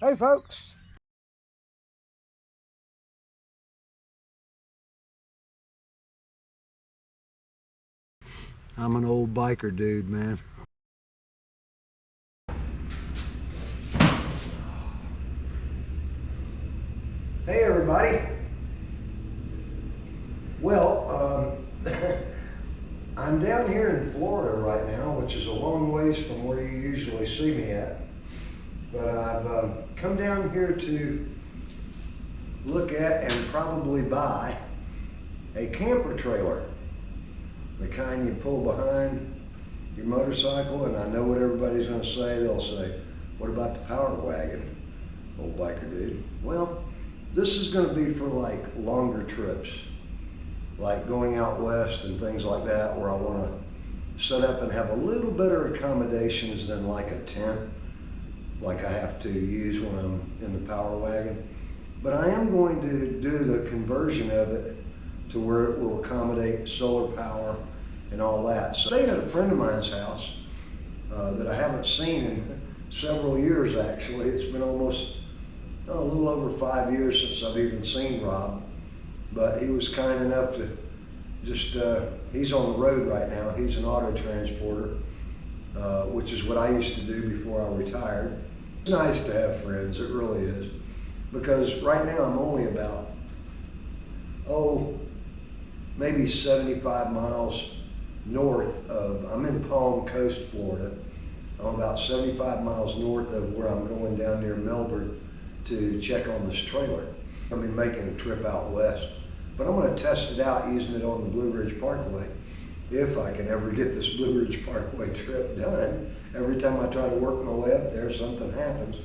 Hey folks, I'm an old biker dude, man. Hey everybody. Well, I'm down here in Florida right now, which is a long ways from where you usually see me at. But I've come down here to look at and probably buy a camper trailer. The kind you pull behind your motorcycle, and I know what everybody's going to say. They'll say, what about the power wagon, old biker dude? Well, this is going to be for like longer trips, like going out west and things like that, where I want to set up and have a little better accommodations than like a tent, like I have to use when I'm in the power wagon. But I am going to do the conversion of it to where it will accommodate solar power and all that. So staying at a friend of mine's house that I haven't seen in several years actually. It's been almost a little over 5 years since I've even seen Rob, but he was kind enough to just, he's on the road right now. He's an auto transporter, which is what I used to do before I retired. It's nice to have friends, it really is, because right now I'm only about, maybe 75 miles north of, I'm in Palm Coast, Florida. I'm about 75 miles north of where I'm going down near Melbourne to check on this trailer. I'm making a trip out west, but I'm going to test it out using it on the Blue Ridge Parkway, if I can ever get this Blue Ridge Parkway trip done. Every time I try to work my way up there, something happens.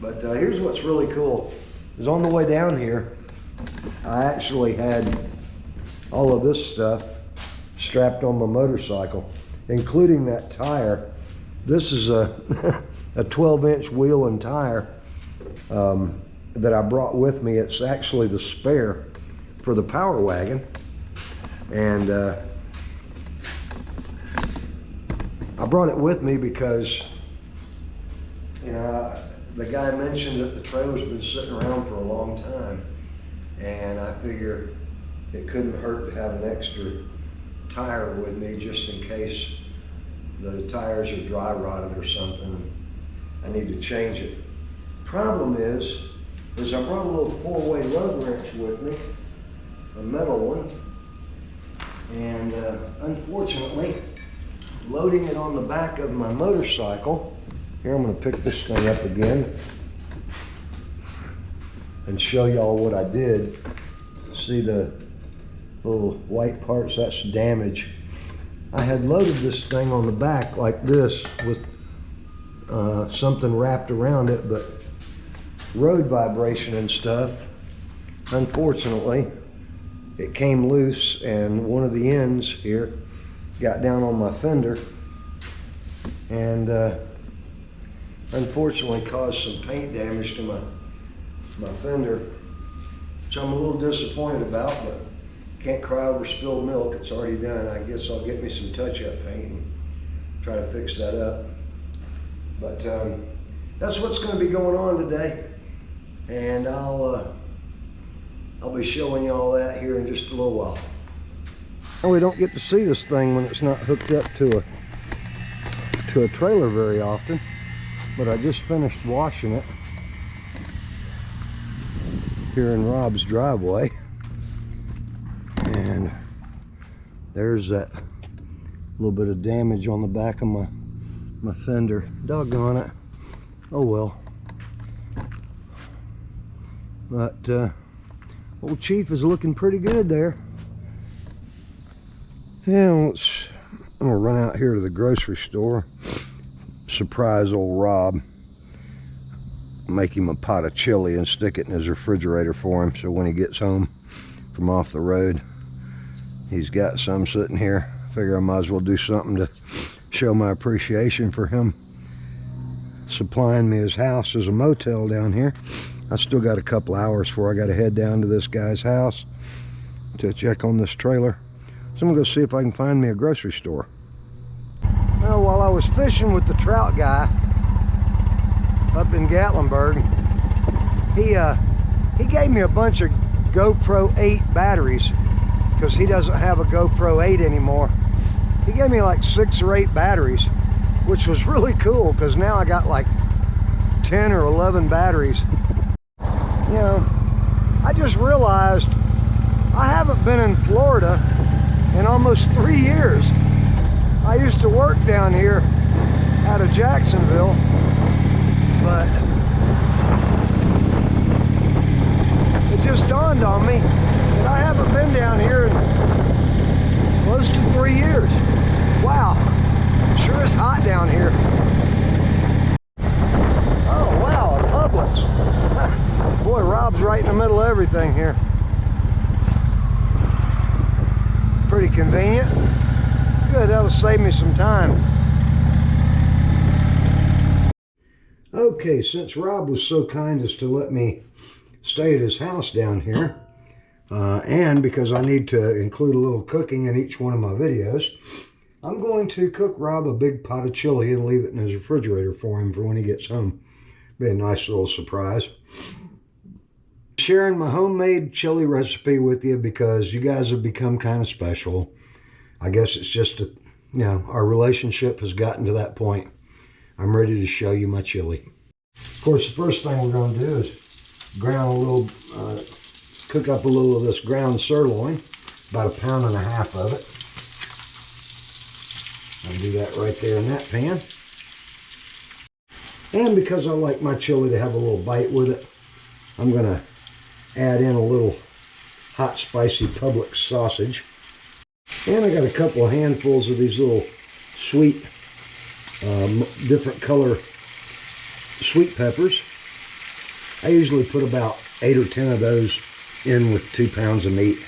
But here's what's really cool, is on the way down here, I actually had all of this stuff strapped on my motorcycle, including that tire. This is a 12-inch wheel and tire that I brought with me. It's actually the spare for the power wagon. And I brought it with me because, you know, the guy mentioned that the trailer's been sitting around for a long time, and I figure it couldn't hurt to have an extra tire with me just in case the tires are dry rotted or something. I need to change it. Problem is I brought a little 4-way lug wrench with me, a metal one, and unfortunately, loading it on the back of my motorcycle, here I'm going to pick this thing up again and show y'all what I did. See the little white parts? That's damage. I had loaded this thing on the back like this with something wrapped around it, but road vibration and stuff, unfortunately, it came loose, and one of the ends here got down on my fender and unfortunately caused some paint damage to my fender, which I'm a little disappointed about, but can't cry over spilled milk. It's already done. I guess I'll get me some touch-up paint and try to fix that up. But that's what's going to be going on today, and I'll be showing you all that here in just a little while. Now, we don't get to see this thing when it's not hooked up to a trailer very often, but I just finished washing it here in Rob's driveway, and there's that little bit of damage on the back of my fender. Doggone it. Oh well. But old Chief is looking pretty good there. Yeah, I'm gonna run out here to the grocery store, surprise old Rob, make him a pot of chili and stick it in his refrigerator for him, so when he gets home from off the road, he's got some sitting here. Figure I might as well do something to show my appreciation for him supplying me his house as a motel down here. I still got a couple hours before I got to head down to this guy's house to check on this trailer. So I'm gonna go see if I can find me a grocery store. Well, while I was fishing with the trout guy up in Gatlinburg, He gave me a bunch of GoPro 8 batteries because he doesn't have a GoPro 8 anymore. He gave me like 6 or 8 batteries, which was really cool because now I got like 10 or 11 batteries. You know, I just realized I haven't been in Florida in almost 3 years. I used to work down here out of Jacksonville, but it just dawned on me that I haven't been down here in close to 3 years. Wow, sure is hot down here. Oh wow, a Publix. Boy, Rob's right in the middle of everything here. Pretty convenient. Good, that'll save me some time. Okay, since Rob was so kind as to let me stay at his house down here, and because I need to include a little cooking in each one of my videos, I'm going to cook Rob a big pot of chili and leave it in his refrigerator for him for when he gets home. Be a nice little surprise. Sharing my homemade chili recipe with you because you guys have become kind of special. I guess it's just, you know, our relationship has gotten to that point. I'm ready to show you my chili. Of course, the first thing we're going to do is ground a little, cook up a little of this ground sirloin, about 1.5 pounds of it. I'll do that right there in that pan. And because I like my chili to have a little bite with it, I'm going to add in a little hot spicy Publix sausage. And I got a couple of handfuls of these little sweet, different color sweet peppers. I usually put about 8 or 10 of those in with 2 pounds of meat.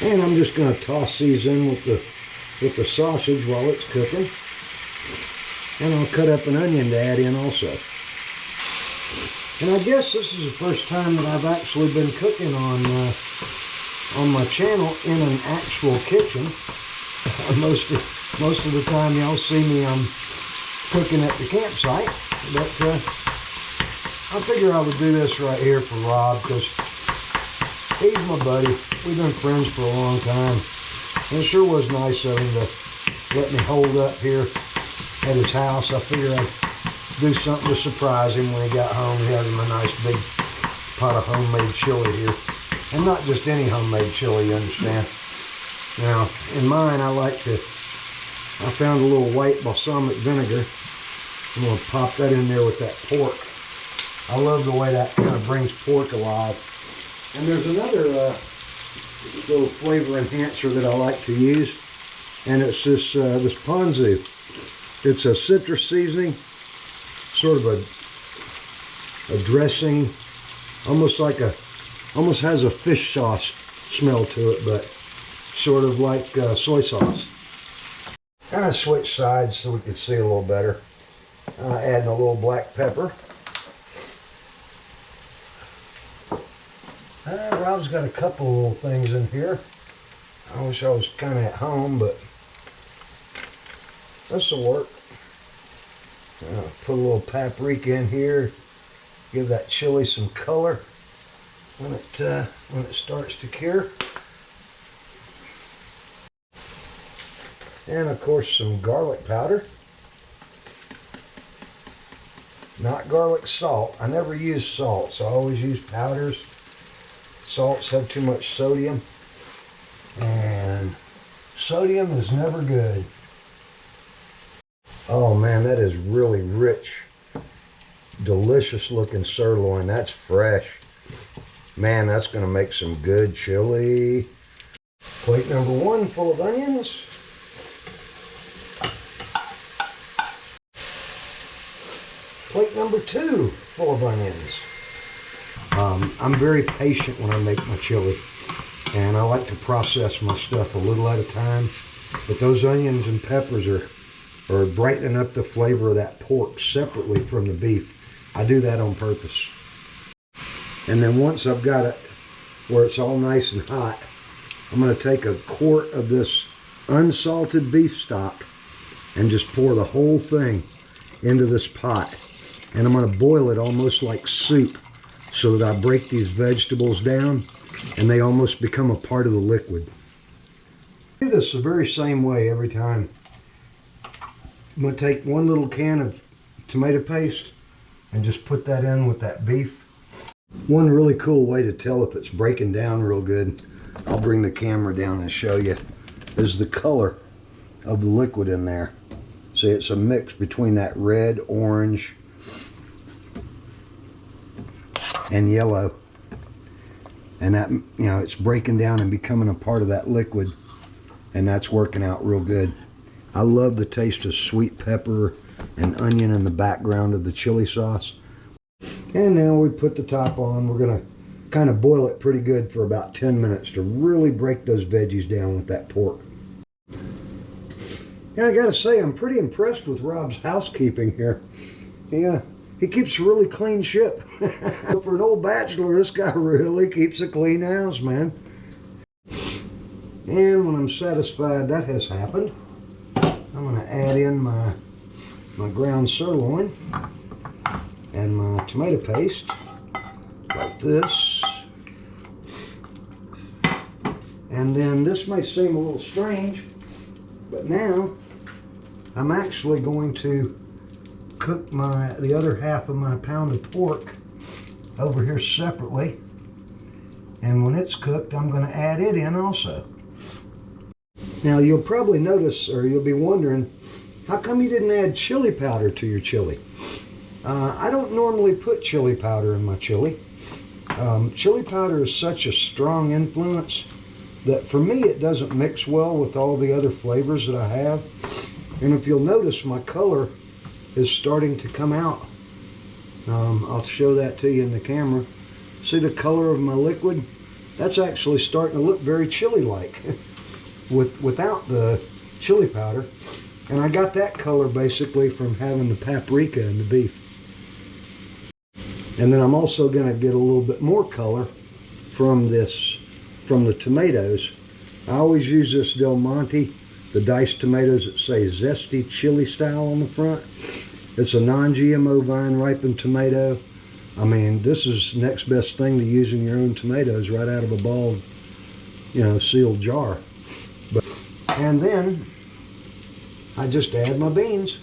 And I'm just going to toss these in with the sausage while it's cooking. And I'll cut up an onion to add in also. And I guess this is the first time that I've actually been cooking on my channel in an actual kitchen. Most of the time y'all see me cooking at the campsite, but I figure I would do this right here for Rob because he's my buddy. We've been friends for a long time, and it sure was nice of him to let me hold up here at his house. I figured I'd do something to surprise him when he got home. He had him a nice big pot of homemade chili here. And not just any homemade chili, you understand. Now, in mine, I found a little white balsamic vinegar. I'm going to pop that in there with that pork. I love the way that kind of brings pork alive. And there's another little flavor enhancer that I like to use. And it's this ponzu. It's a citrus seasoning, sort of a dressing, almost has a fish sauce smell to it, but sort of like soy sauce. Kind of switch sides so we could see a little better. Adding a little black pepper. Rob's got a couple of little things in here. I wish I was kind of at home, but this will work. Put a little paprika in here. Give that chili some color when it starts to cure. And of course some garlic powder. Not garlic salt. I never use salt, so I always use powders. Salts have too much sodium, and sodium is never good. Oh man, that is really rich, delicious looking sirloin. That's fresh. Man, that's going to make some good chili. Plate number 1 full of onions. Plate number 2 full of onions. I'm very patient when I make my chili, and I like to process my stuff a little at a time. But those onions and peppers are brightening up the flavor of that pork separately from the beef. I do that on purpose. And then once I've got it where it's all nice and hot, I'm going to take a quart of this unsalted beef stock and just pour the whole thing into this pot. And I'm going to boil it almost like soup so that I break these vegetables down and they almost become a part of the liquid. I do this the very same way every time. I'm going to take one little can of tomato paste and just put that in with that beef. One really cool way to tell if it's breaking down real good, I'll bring the camera down and show you, is the color of the liquid in there. See, it's a mix between that red, orange, and yellow. And that, you know, it's breaking down and becoming a part of that liquid, and that's working out real good. I love the taste of sweet pepper and onion in the background of the chili sauce. And now we put the top on. We're gonna kind of boil it pretty good for about 10 minutes to really break those veggies down with that pork. Yeah, I gotta say, I'm pretty impressed with Rob's housekeeping here. Yeah, he keeps a really clean ship. For an old bachelor, this guy really keeps a clean house, man. And when I'm satisfied that has happened, I'm gonna add in my ground sirloin and my tomato paste, like this. And then this may seem a little strange, but now I'm actually going to cook the other half of my pound of pork over here separately. And when it's cooked, I'm going to add it in also. Now you'll probably notice, or you'll be wondering, how come you didn't add chili powder to your chili? I don't normally put chili powder in my chili. Chili powder is such a strong influence that for me it doesn't mix well with all the other flavors that I have. And if you'll notice, my color is starting to come out. I'll show that to you in the camera. See the color of my liquid? That's actually starting to look very chili-like without the chili powder. And I got that color basically from having the paprika in the beef. And then I'm also going to get a little bit more color from the tomatoes. I always use this Del Monte, the diced tomatoes that say zesty chili style on the front. It's a non-GMO vine ripened tomato. I mean, this is next best thing to using your own tomatoes right out of a ball, sealed jar. And then I just add my beans,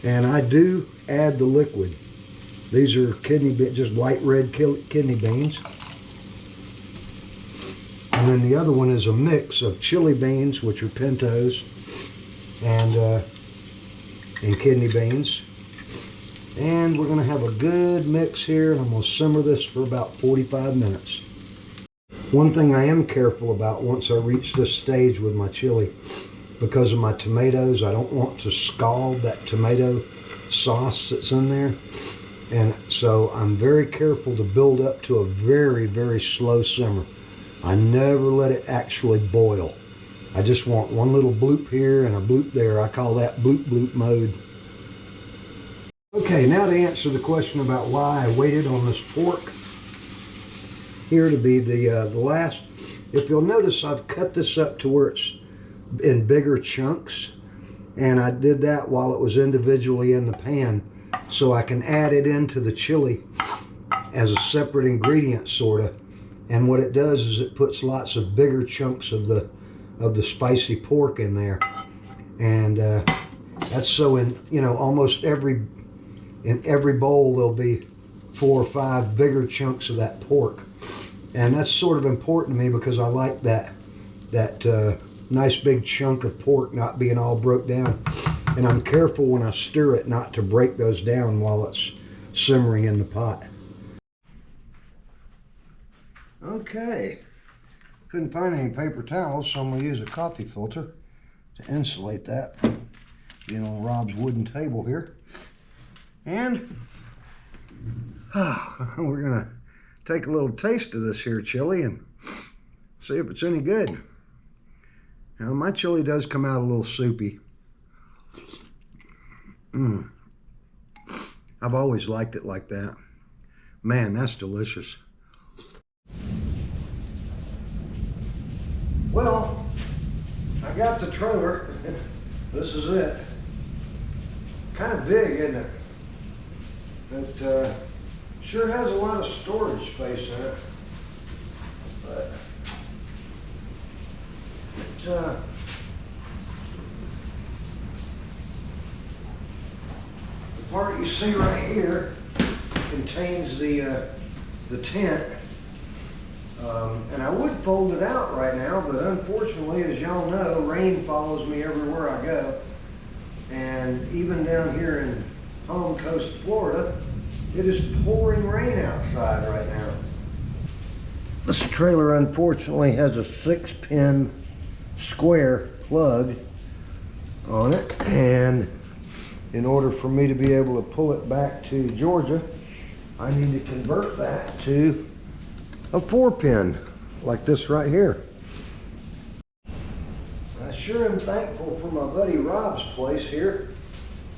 and I do add the liquid. These are just white red kidney beans. And then the other one is a mix of chili beans, which are pintos, and kidney beans. And we're going to have a good mix here, and I'm going to simmer this for about 45 minutes. One thing I am careful about once I reach this stage with my chili, because of my tomatoes, I don't want to scald that tomato sauce that's in there. And so I'm very careful to build up to a very, very slow simmer. I never let it actually boil. I just want one little bloop here and a bloop there. I call that bloop bloop mode. Okay, now to answer the question about why I waited on this pork here to be the last. If you'll notice, I've cut this up to where it's in bigger chunks, and I did that while it was individually in the pan, so I can add it into the chili as a separate ingredient, sort of. And what it does is it puts lots of bigger chunks of the spicy pork in there, and that's so in almost every bowl there'll be 4 or 5 bigger chunks of that pork, and that's sort of important to me because I like that nice big chunk of pork not being all broke down. And I'm careful when I stir it not to break those down while it's simmering in the pot. Okay, couldn't find any paper towels, so I'm going to use a coffee filter to insulate that from Rob's wooden table here. And we're going to take a little taste of this here chili and see if it's any good. Now, my chili does come out a little soupy. I've always liked it like that. Man, that's delicious. Well, I got the trailer. This is it. Kind of big, isn't it? But Sure has a lot of storage space in it, but the part you see right here contains the tent. And I would fold it out right now, but unfortunately, as y'all know, rain follows me everywhere I go. And even down here in home coast Florida, it is pouring rain outside right now. This trailer unfortunately has a 6-pin square plug on it, and in order for me to be able to pull it back to Georgia, I need to convert that to a 4-pin like this right here. I sure am thankful for my buddy Rob's place here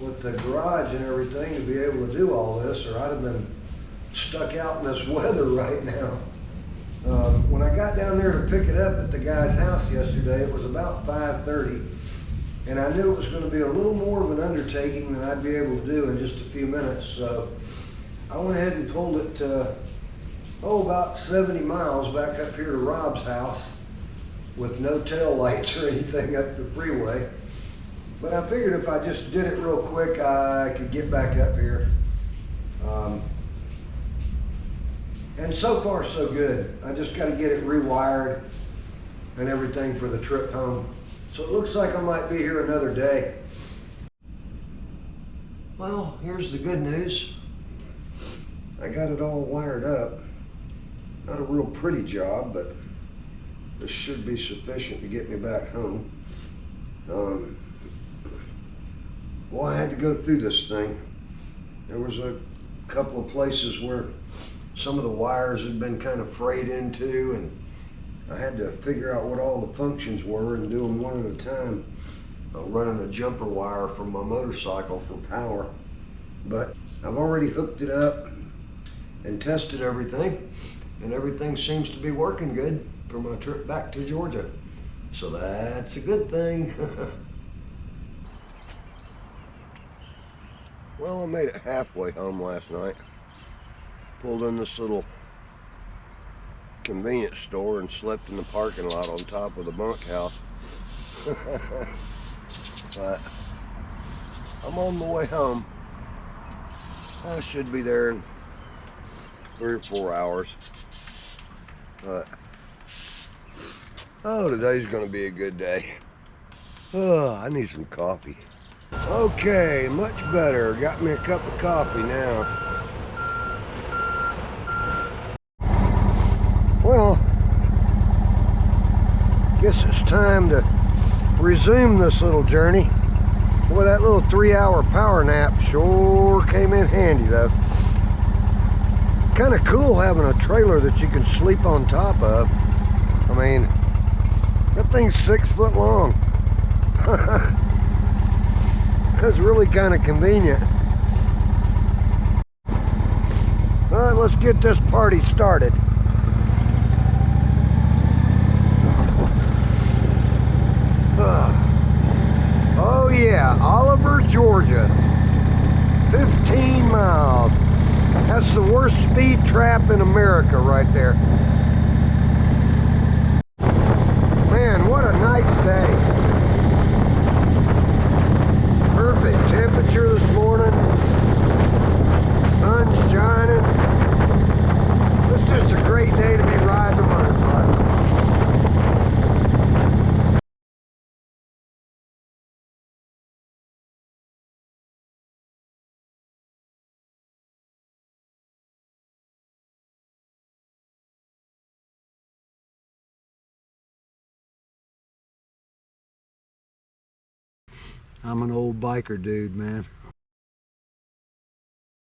with the garage and everything to be able to do all this, or I'd have been stuck out in this weather right now. When I got down there to pick it up at the guy's house yesterday, it was about 5:30, and I knew it was going to be a little more of an undertaking than I'd be able to do in just a few minutes, so I went ahead and pulled it about 70 miles back up here to Rob's house with no tail lights or anything up the freeway. But I figured if I just did it real quick, I could get back up here. And so far so good. I just got to get it rewired and everything for the trip home. So it looks like I might be here another day. Well, here's the good news. I got it all wired up. Not a real pretty job, but this should be sufficient to get me back home. Well, I had to go through this thing. There was a couple of places where some of the wires had been kind of frayed into, and I had to figure out what all the functions were and do them one at a time. Running a jumper wire from my motorcycle for power. But I've already hooked it up and tested everything, and everything seems to be working good for my trip back to Georgia. So that's a good thing. Well, I made it halfway home last night. Pulled in this little convenience store and slept in the parking lot on top of the bunkhouse. But I'm on my way home. I should be there in 3 or 4 hours. But oh, today's gonna be a good day. Oh, I need some coffee. Okay, much better. Got me a cup of coffee now. Well, guess it's time to resume this little journey. Boy, that little 3-hour power nap sure came in handy though. Kind of cool having a trailer that you can sleep on top of. I mean, that thing's 6 foot long. That's really kind of convenient. All right, let's get this party started. Oh yeah, Oliver, Georgia. 15 miles. That's the worst speed trap in America right there. Man, what a nice day. Perfect temperature this morning. Sun's shining. It's just a great day to be riding a motorcycle. I'm an old biker dude, man.